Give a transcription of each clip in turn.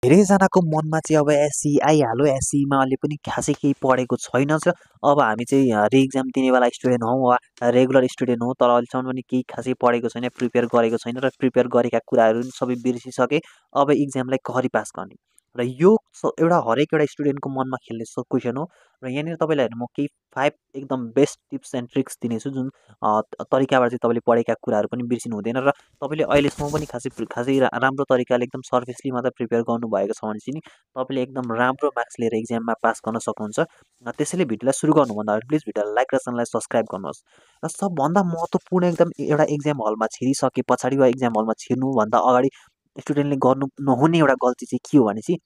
धेरैजनाको मनमा चाहिँ अब एससी आइहाल्यो, एससीमा अहिले पनि खासै केही पढेको छैन र अब हामी चाहिँ रिइक्जाम दिनेवाला स्टुडेन्ट हौँ वा रेगुलर स्टुडेन्ट हौँ, तर अहिलेसम्म पनि केही खासै पढेको छैन, प्रिपेयर गरेको छैन र प्रिपेयर गरेका कुराहरू पनि सबै बिर्सिसकेँ। अब इक्जामलाई कसरी पास गर्ने? र यो एउटा हरेक एउटा स्टुडेन्टको मनमा खेल्ने क्वेसन हो र यहाँनिर तपाईँलाई म केही 5 एकदम बेस्ट टिप्स एन्ड ट्रिक्स दिनेछु, जुन तरिकाबाट चाहिँ तपाईँले पढेका कुराहरू पनि बिर्सिनु हुँदैन र तपाईँले अहिलेसम्म पनि खासै राम्रो तरिकाले एकदम सर्फेसली मात्र प्रिपेयर गर्नुभएको छ भने चाहिँ नि तपाईँले एकदम राम्रो मार्क्स लिएर इक्जाममा पास गर्न सक्नुहुन्छ। त्यसैले भिडियोलाई सुरु गर्नुभन्दा अगाडि प्लिज भिडियोलाई लाइक र च्यानललाई सब्सक्राइब गर्नुहोस्। र सबभन्दा महत्त्वपूर्ण एकदम एउटा इक्जाम हलमा छिरिसके पछाडि वा इक्जाम हलमा छिर्नुभन्दा अगाडि स्टुडेन्टले गर्नु नहुने एउटा गल्ती चाहिँ के हो भने चाहिँ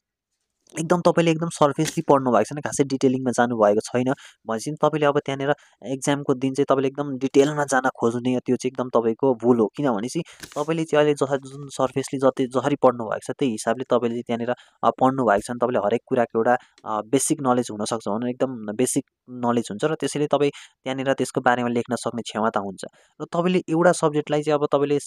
एकदम तपाईँले एकदम सर्फेसली पढ्नु भएको छैन, खासै डिटेलिङमा जानुभएको छैन भनेपछि तपाईँले अब त्यहाँनिर एक्जामको दिन चाहिँ तपाईँले एकदम डिटेलमा जान खोज्ने त्यो चाहिँ एकदम तपाईँको भुल हो। किनभने चाहिँ तपाईँले चाहिँ अहिले जुन सर्फेसली जसरी पढ्नु भएको छ त्यही हिसाबले तपाईँले चाहिँ त्यहाँनिर पढ्नु भएको छ भने तपाईँले हरेक कुराको एउटा बेसिक नलेज हुनसक्छ भने एकदम बेसिक नलेज हुन्छ र त्यसैले तपाईँ त्यहाँनिर त्यसको बारेमा लेख्न सक्ने क्षमता हुन्छ। र तपाईँले एउटा सब्जेक्टलाई चाहिँ अब तपाईँले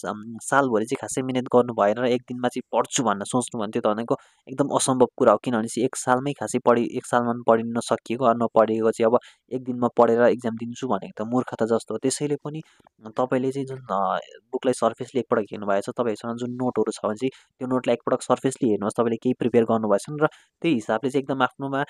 सालभरि चाहिँ खासै मिहिनेत गर्नु भएन र एक दिनमा चाहिँ पढ्छु भन्न सोच्नु भने त्यो त भनेको एकदम असम्भव कुरा हो। किनभने चाहिँ एक सालमै खासै एक सालमा पनि पढिन नसकिएको नपढेको चाहिँ अब एक दिनमा पढेर इक्जाम दिन्छु भनेको त मूर्खता जस्तो हो। त्यसैले पनि तपाईँले चाहिँ जुन बुकलाई सर्फेसली एकपटक हेर्नुभएको छ, तपाईँसँग जुन नोटहरू छ भने चाहिँ त्यो नोटलाई एकपटक सर्फेसली हेर्नुहोस्, तपाईँले केही प्रिपेयर गर्नुभएको छ र त्यही हिसाबले चाहिँ एकदम आफ्नोमा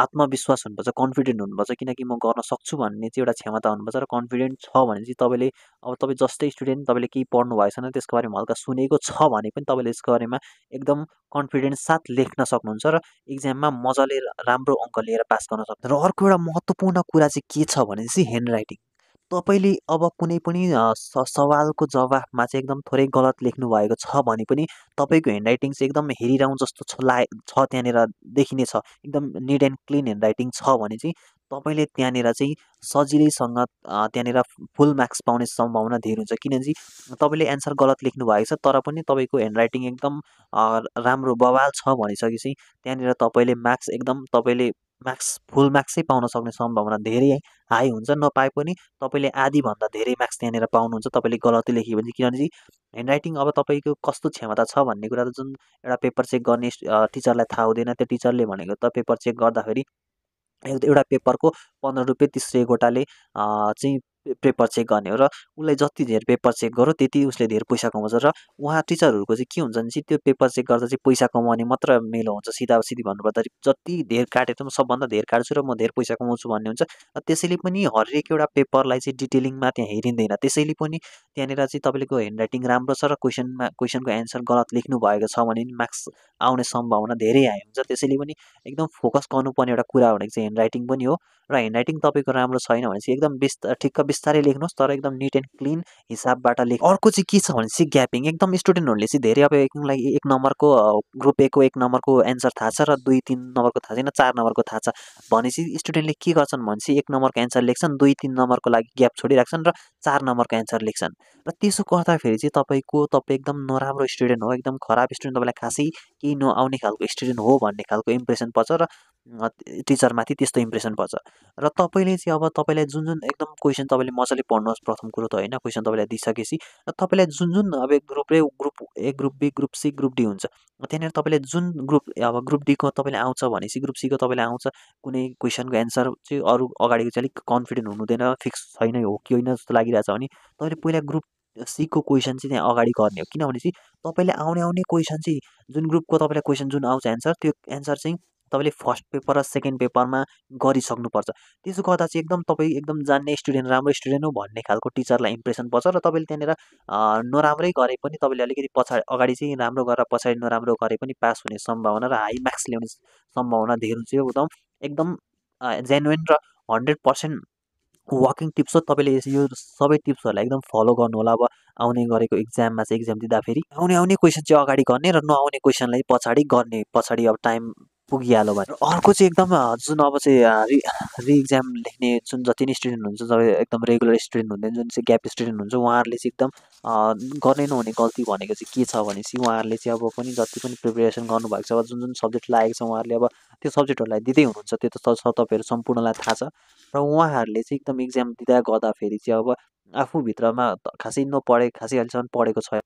आत्मविश्वास हुनुपर्छ, कन्फिडेन्ट हुनुपर्छ, किनकि म गर्न सक्छु भन्ने चाहिँ एउटा क्षमता हुनुपर्छ र कन्फिडेन्ट छ भने चाहिँ तपाईँले अब तपाईँ जस्तै स्टुडेन्ट तपाईँले केही पढ्नु भएको छैन त्यसको बारेमा हल्का सुनेको छ भने पनि तपाईँले यसको बारेमा एकदम कन्फिडेन्स साथ लेख्न सक्नुहुन्छ र इक्जाममा मजाले राम्रो अङ्क लिएर पास गर्न सक्नुहुन्छ। र अर्को एउटा महत्त्वपूर्ण कुरा चाहिँ के छ भने चाहिँ ह्यान्ड राइटिङ। तपाईँले अब कुनै पनि सवालको जवाफमा चाहिँ एकदम थोरै गलत लेख्नु भएको छ भने पनि तपाईँको ह्यान्ड राइटिङ चाहिँ एकदम हेरिरहँ जस्तो छ त्यहाँनिर देखिने छ, एकदम neat and clean hand writing छ भने चाहिँ तपाईँले त्यहाँनिर चाहिँ सजिलैसँग त्यहाँनिर फुल मार्क्स पाउने सम्भावना धेरै हुन्छ। किनभने चाहिँ तपाईँले एन्सर गलत लेख्नु भएको छ तर पनि तपाईँको ह्यान्ड राइटिङ एकदम राम्रो बवाल छ भनिसकेपछि त्यहाँनिर तपाईँले मार्क्स एकदम तपाईँले फुल मार्क्सै पाउन सक्ने सम्भावना धेरै हाई हुन्छ। नपाए पनि तपाईँले आधीभन्दा धेरै मार्क्स त्यहाँनिर पाउनुहुन्छ तपाईँले गलती लेख्यो भने चाहिँ। किनभने चाहिँ ह्यान्ड राइटिङ अब तपाईँको कस्तो क्षमता छ भन्ने कुरा त जुन एउटा पेपर चेक गर्ने टिचरलाई थाहा हुँदैन, त्यो टिचरले भनेको त पेपर चेक गर्दाखेरि एउटा पेपरको 15 रुपियाँ 30 गोटाले चाहिँ पेपर चेक गर्ने हो र उसलाई जति धेरै पेपर चेक गर्यो त्यति उसले धेरै पैसा कमाउँछ। र उहाँ टिचरहरूको चाहिँ के हुन्छ भने चाहिँ त्यो पेपर चेक गर्दा चाहिँ पैसा कमाउने मात्र मेलो हुन्छ, सिधी भन्नुपर्दाखेरि जति धेर काटेको छ म सबभन्दा धेर काट्छु र म धेरै पैसा कमाउँछु भन्ने हुन्छ। त्यसैले पनि हरेक एउटा पेपरलाई चाहिँ डिटेलिङमा त्यहाँ हेरिँदैन। त्यसैले पनि त्यहाँनिर चाहिँ तपाईँको ह्यान्ड राइटिङ राम्रो छ र क्वेसनको एन्सर गलत लेख्नु भएको छ भने मार्क्स आउने सम्भावना धेरै हाई हुन्छ। त्यसैले पनि एकदम फोकस गर्नुपर्ने एउटा कुरा भनेको चाहिँ ह्यान्ड राइटिङ पनि हो। र ह्यान्ड राइटिङ तपाईँको राम्रो छैन भने चाहिँ एकदम ठिक्क बिस्तारै लेख्नुहोस् तर एकदम निट एन्ड क्लिन हिसाबबाट अर्को चाहिँ के छ भने चाहिँ ग्यापिङ। एकदम स्टुडेन्टहरूले चाहिँ धेरै अब एक नम्बरको ग्रुप ए को 1 नम्बरको एन्सर थाहा छ र 2, 3 नम्बरको थाहा छैन, 4 नम्बरको थाहा छ भनेपछि स्टुडेन्टले के गर्छन् भने चाहिँ 1 नम्बरको एन्सर लेख्छन्, 2, 3 नम्बरको लागि ग्याप छोडिराख्छन् र 4 नम्बरको एन्सर लेख्छन्। र त्यसो गर्दाखेरि चाहिँ तपाईँ एकदम नराम्रो स्टुडेन्ट हो, एकदम खराब स्टुडेन्ट, तपाईँलाई खासै केही नआउने खालको स्टुडेन्ट हो भन्ने खालको इम्प्रेसन पर्छ र टिचरमाथि त्यस्तो इम्प्रेसन पर्छ। र तपाईँले चाहिँ अब तपाईँलाई जुन एकदम क्वेसन तपाईँले मजाले पढ्नुहोस्, प्रथम कुरो त होइन, क्वेसन तपाईँलाई दिइसकेपछि र तपाईँलाई जुन अब group A, group B, group C, group D हुन्छ, त्यहाँनिर तपाईँले जुन अब ग्रुप डीको तपाईँले आउँछ भनेपछि ग्रुप सीको तपाईँले आउँछ कुनै क्वेसनको एन्सर चाहिँ अरू अगाडिको चाहिँ अलिक कन्फिडेन्ट हुनु हुँदैन, फिक्स छैन हो कि होइन जस्तो लागिरहेछ भने तपाईँले पहिला ग्रुप सीको क्वेसन चाहिँ त्यहाँ अगाडि गर्ने हो। किनभने चाहिँ तपाईँले आउने क्वेसन चाहिँ जुन ग्रुपको तपाईँलाई क्वेसन जुन आउँछ एन्सर त्यो एन्सर चाहिँ तपाईँले फर्स्ट पेपर र सेकेन्ड पेपरमा गरिसक्नुपर्छ। त्यसो गर्दा चाहिँ एकदम तपाईँ एकदम जान्ने स्टुडेन्ट, राम्रो स्टुडेन्ट हो भन्ने खालको टिचरलाई इम्प्रेसन पर्छ र तपाईँले त्यहाँनिर नराम्रै गरे पनि तपाईँले अलिकति अगाडि चाहिँ राम्रो गरेर पछाडि नराम्रो गरे पनि पास हुने सम्भावना र हाई मार्क्स ल्याउने सम्भावना धेरै हुन्छ। एकदम जेन्युन र 100% वर्किङ टिप्स हो। तपाईँले यो सबै टिप्सहरूलाई एकदम फलो गर्नु होला। अब आउने गरेको इक्जाममा चाहिँ इक्जाम दिँदाखेरि आउने क्वेसन चाहिँ अगाडि गर्ने र नआउने क्वेसनलाई पछाडि गर्ने, पछाडि अब टाइम पुगिहाल्यो भने। अर्को चाहिँ एकदम जुन अब चाहिँ रिइक्जाम लेख्ने जुन जति नै स्टुडेन्ट हुन्छ, जब एकदम रेगुलर स्टुडेन्ट हुँदैन, जुन चाहिँ ग्याप स्टुडेन्ट हुन्छ, उहाँहरूले चाहिँ एकदम गर्नै नहुने गल्ती भनेको चाहिँ के छ भने चाहिँ उहाँहरूले चाहिँ अब पनि जति पनि प्रिपेरेसन गर्नुभएको छ, जुन सब्जेक्ट लागेको छ उहाँहरूले अब त्यो सब्जेक्टहरूलाई दिँदै हुनुहुन्छ, त्यो त तपाईँहरू सम्पूर्णलाई थाहा छ। र उहाँहरूले चाहिँ एकदम इक्जाम दिँदा गर्दाखेरि चाहिँ अब आफूभित्रमा खासै नपढे, खासै अहिलेसम्म पढेको छ